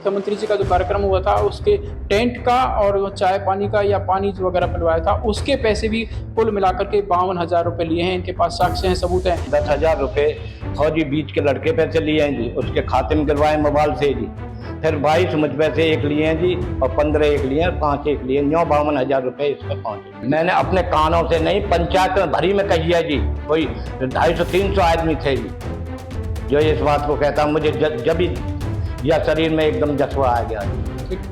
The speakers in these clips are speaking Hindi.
मुख्यमंत्री जी का जो कार्यक्रम हुआ था उसके टेंट का और वो चाय पानी का या पानी जो वगैरह पिलवाया था उसके पैसे भी कुल मिलाकर के 52,000 रुपये लिए हैं। इनके पास साक्ष्य हैं, सबूत हैं। 10,000 रुपये फौजी बीच के लड़के पैसे लिए हैं जी, उसके खाते में गिरवाए मोबाइल से जी। फिर 22 मुझ पैसे एक लिए हैं जी और 15 एक लिए हैं, 5 एक लिए, 52,000 रुपये इस पर पहुँचे। मैंने अपने कानों से नहीं, पंचायत में भरी में कही है जी। कोई 250-300 आदमी थे जी जो इस बात को कहता। मुझे जब भी या शरीर में एकदम जज्बा आ गया।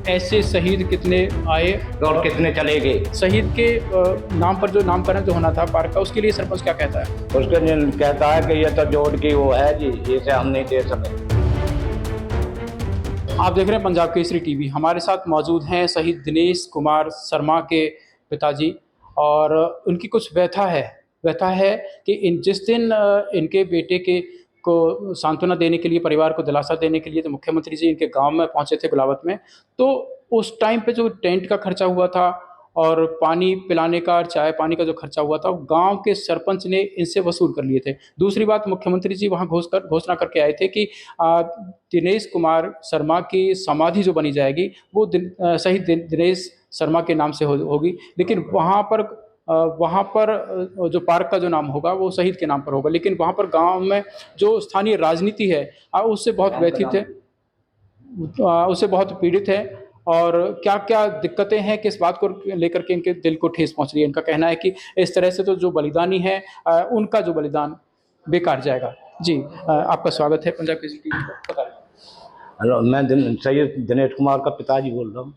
ऐसे शहीद कितने आए और कितने चले गए? शहीद के नाम पर जो नामकरण जो होना था पार्क का, उसके लिए सरपंच क्या कहता है? उसके कहता है कि ये तो जोड़ की वो है जी, इसे हम नहीं दे सके। आप देख रहे हैं पंजाब केसरी टीवी। हमारे साथ मौजूद हैं शहीद दिनेश कुमार शर्मा के पिताजी, और उनकी कुछ व्यथा है कि जिस दिन इनके बेटे के को सांत्वना देने के लिए, परिवार को दिलासा देने के लिए तो मुख्यमंत्री जी इनके गांव में पहुंचे थे गुलावत में। तो उस टाइम पे जो टेंट का खर्चा हुआ था और पानी पिलाने का और चाय पानी का जो खर्चा हुआ था, गांव के सरपंच ने इनसे वसूल कर लिए थे। दूसरी बात, मुख्यमंत्री जी वहां घोषणा करके आए थे कि दिनेश कुमार शर्मा की समाधि जो बनी जाएगी वो शहीद दिनेश शर्मा के नाम से होगी, लेकिन वहाँ पर जो पार्क का जो नाम होगा वो शहीद के नाम पर होगा। लेकिन वहाँ पर गांव में जो स्थानीय राजनीति है उससे बहुत व्यथित है, उससे बहुत पीड़ित है। और क्या क्या दिक्कतें हैं, किस बात को लेकर के इनके दिल को ठेस पहुंच रही है। इनका कहना है कि इस तरह से तो जो बलिदानी है उनका जो बलिदान बेकार जाएगा। जी, आपका स्वागत है पंजाब केसरी टीवी पर। हेलो, मैं सैयद दिनेश कुमार का पिताजी बोल रहा हूँ।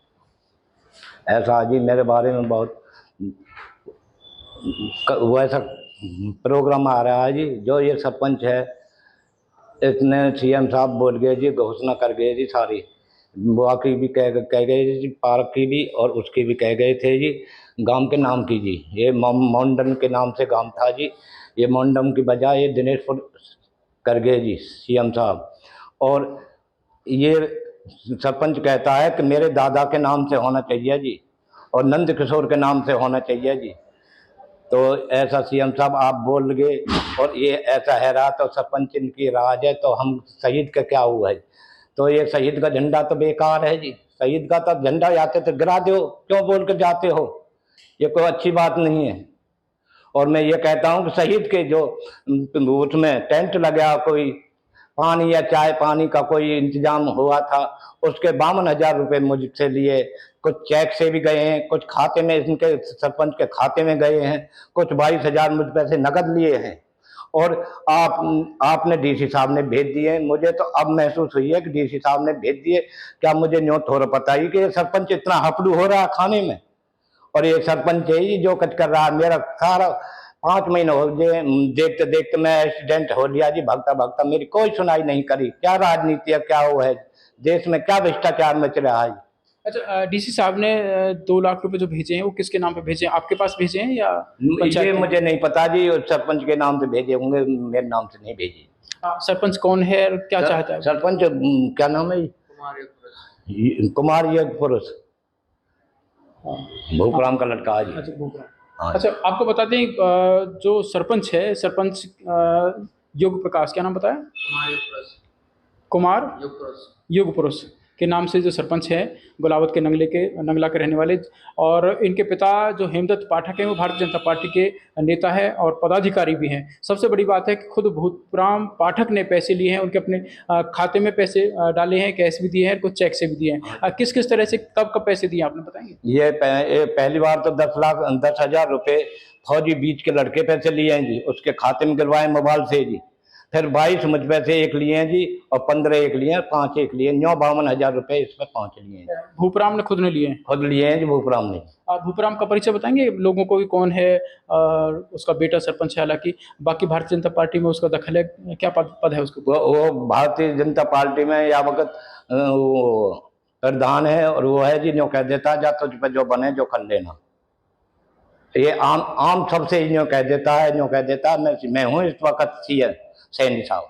ऐसा जी मेरे बारे में बहुत वैसा प्रोग्राम आ रहा है जी। जो ये सरपंच है इतने सीएम साहब बोल गए जी, घोषणा कर गए जी सारी। बाकी भी कह गए जी, पार्क की भी और उसकी भी कह गए थे जी, गांव के नाम की जी। ये मोंडन के नाम से गांव था जी, ये मोंडन की बजाय ये दिनेशपुर कर गए जी सीएम साहब। और ये सरपंच कहता है कि मेरे दादा के नाम से होना चाहिए जी और नंद किशोर के नाम से होना चाहिए जी। तो ऐसा सीएम साहब आप बोल गए और ये ऐसा है रहा, तो सरपंच इनकी राज है, तो हम शहीद का क्या हुआ है? तो ये शहीद का झंडा तो बेकार है जी। शहीद का तो झंडा जाते तो गिरा दो, क्यों बोल कर जाते हो? ये कोई अच्छी बात नहीं है। और मैं ये कहता हूँ कि शहीद के जो उसमें टेंट लगा, कोई पानी या चाय पानी का कोई इंतजाम हुआ था, उसके 52,000 रुपये मुझसे लिए। कुछ चेक से भी गए हैं, कुछ खाते में, इनके सरपंच के खाते में गए हैं, कुछ 22,000 मुझ पैसे नगद लिए हैं। और आपने डीसी साहब ने भेज दिए। मुझे तो अब महसूस हुई है कि डीसी साहब ने भेज दिए। क्या मुझे न्यों थोड़ा पता ही कि ये सरपंच इतना हपड़ू हो रहा है खाने में? और ये सरपंच ही जो कुछ कर रहा है। मेरा सारा 5 महीने हो गए, देखते देखते मैं एक्सीडेंट हो लिया जी, भागता भागता। मेरी कोई सुनाई नहीं करी। क्या राजनीति है, क्या वो है देश में, क्या भ्रष्टाचार मच रहा है? अच्छा, डीसी साहब ने 2 लाख रुपए जो भेजे हैं वो किसके नाम पे भेजे हैं? आपके पास भेजे हैं या ये मुझे नहीं पता जी। सरपंच के नाम से भेजे होंगे, मेरे नाम से नहीं भेजे। सरपंच कौन है और क्या चाहता है? सरपंच क्या नाम है? कुमार योग पुरुष, भूपराम का लड़का है जी। अच्छा, भूपराम। अच्छा, आपको बता दें जो सरपंच है, सरपंच योग प्रकाश, क्या नाम बताया? कुमार युग पुरुष के नाम से जो सरपंच है गुलावत के नंगला के रहने वाले। और इनके पिता जो हेमदत्त पाठक हैं वो भारतीय जनता पार्टी के नेता है और पदाधिकारी भी हैं। सबसे बड़ी बात है कि खुद भूपराम पाठक ने पैसे लिए हैं, उनके अपने खाते में पैसे डाले हैं, कैश भी दिए हैं, कुछ चेक से भी दिए हैं। किस किस तरह से कब पैसे दिए आपने बताएंगे? ये पहली बार तो 10,000 रुपये फौजी बीच के लड़के पैसे लिए हैं जी, उसके खाते में गिरवाए मोबाइल से जी। फिर 22 मुझ पैसे एक लिए हैं जी और 15 एक लिए, 5 एक लिए, 52,000 रुपये इस पर पहुँच लिए हैं। भूपराम ने खुद ने लिए हैं? खुद लिए हैं जी भूपराम ने। भूपराम का परिचय बताएंगे लोगों को कि कौन है? उसका बेटा सरपंच है, हालांकि बाकी भारतीय जनता पार्टी में उसका दखल है, क्या पद है उसको? वो भारतीय जनता पार्टी में या वक्त प्रधान है, और वो है जी जो कह देता जा तुझ पे जो बने जो कर लेना। ये आम सबसे जो कह देता है, जो कह देता है मैं हूँ इस वक्त सैनी साहब।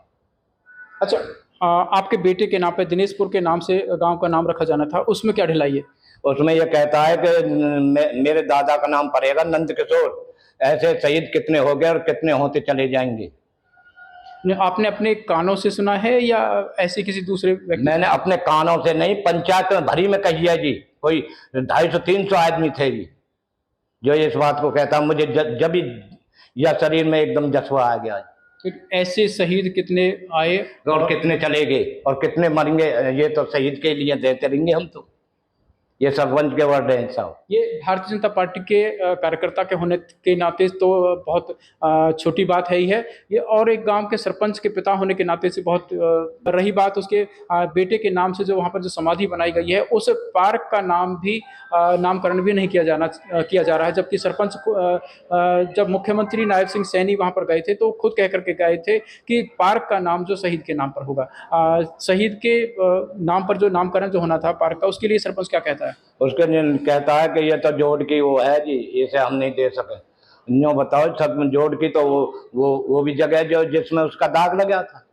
अच्छा, आपके बेटे के नाम पे दिनेशपुर के नाम से गांव का नाम रखा जाना था, उसमें क्या ढिलाई है? उसमें यह कहता है कि मेरे दादा का नाम पड़ेगा नंद किशोर। ऐसे शहीद कितने हो गए और कितने होते चले जाएंगे। आपने अपने कानों से सुना है या ऐसे किसी दूसरे व्यक्ति? मैंने अपने कानों से नहीं, पंचायत में भरी में कही है जी, कोई 250-300 आदमी थे जी, जो इस बात को कहता। मुझे जब भी यह शरीर में एकदम जज्बा आ गया। फिर ऐसे शहीद कितने आए और कितने चले गए और कितने मरेंगे, ये तो शहीद के लिए देते रहेंगे हम तो। ये सरपंच के वर्ड हैं साहब। ये भारतीय जनता पार्टी के कार्यकर्ता के होने के नाते तो बहुत छोटी बात है ही है ये, और एक गांव के सरपंच के पिता होने के नाते से बहुत रही बात उसके बेटे के नाम से जो वहां पर जो समाधि बनाई गई है, उस पार्क का नाम भी नामकरण भी नहीं किया जा रहा है। जबकि सरपंच जब मुख्यमंत्री नायब सिंह सैनी वहां पर गए थे तो खुद कह करके गए थे कि पार्क का नाम जो शहीद के नाम पर होगा। शहीद के नाम पर जो नामकरण जो होना था पार्क का, उसके लिए सरपंच क्या कहता है? उसके कहता है कि ये तो जोड़ की वो है जी, इसे हम नहीं दे सके। यूँ बताओ, सब जोड़ की तो वो भी जगह जो जिसमें उसका दाग लगा था।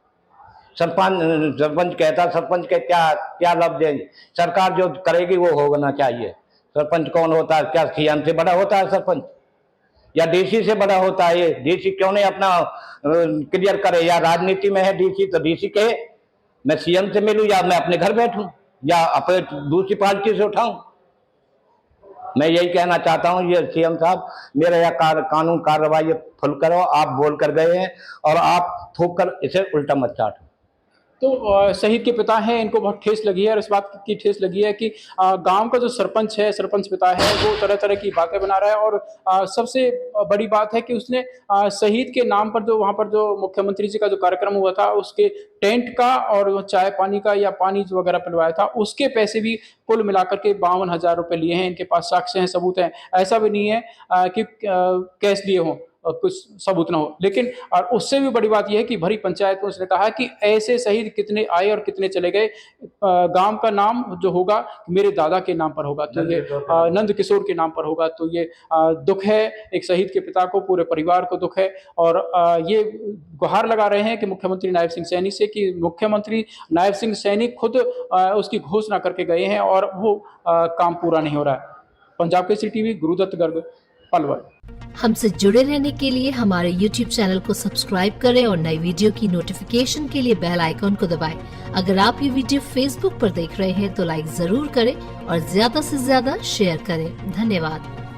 सरपंच कहता, सरपंच के क्या लफ्ज है? सरकार जो करेगी वो होना चाहिए। सरपंच कौन होता है? क्या सीएम से बड़ा होता है सरपंच, या डीसी से बड़ा होता है? ये डीसी क्यों नहीं अपना क्लियर करे? या राजनीति में है डीसी तो डीसी कहे मैं सीएम से मिलूं, या मैं अपने घर बैठूं, या अपने दूसरी पार्टी से उठाऊं। मैं यही कहना चाहता हूं, ये सीएम साहब, मेरा यह कानून कार्रवाई फुल करो। आप बोल कर गए हैं और आप थोक कर इसे उल्टा मत चाटो। तो शहीद के पिता हैं, इनको बहुत ठेस लगी है, और इस बात की ठेस लगी है कि गांव का जो सरपंच है, सरपंच पिता है, वो तरह तरह की बातें बना रहा है। और सबसे बड़ी बात है कि उसने शहीद के नाम पर जो वहां पर जो मुख्यमंत्री जी का जो कार्यक्रम हुआ था, उसके टेंट का और वो चाय पानी का या पानी जो वगैरह पिलवाया था, उसके पैसे भी कुल मिलाकर के 52,000 रुपये लिए हैं। इनके पास साक्ष्य हैं, सबूत हैं। ऐसा भी नहीं है कि कैश लिए हों और कुछ सबूत ना हो। लेकिन और उससे भी बड़ी बात यह है कि भरी पंचायत में उसने कहा कि ऐसे शहीद कितने आए और कितने चले गए, गांव का नाम जो होगा मेरे दादा के नाम पर होगा, तो ये नंद किशोर के नाम पर होगा। तो ये दुख है, एक शहीद के पिता को, पूरे परिवार को दुख है। और ये गुहार लगा रहे हैं कि मुख्यमंत्री नायब सिंह सैनी से, कि मुख्यमंत्री नायब सिंह सैनी खुद उसकी घोषणा करके गए हैं और वो काम पूरा नहीं हो रहा है। पंजाब केसरी टीवी, गुरुदत्त गर्ग, पलवल। हमसे जुड़े रहने के लिए हमारे YouTube चैनल को सब्सक्राइब करें और नई वीडियो की नोटिफिकेशन के लिए बेल आइकॉन को दबाएं। अगर आप ये वीडियो Facebook पर देख रहे हैं तो लाइक जरूर करें और ज्यादा से ज्यादा शेयर करें। धन्यवाद।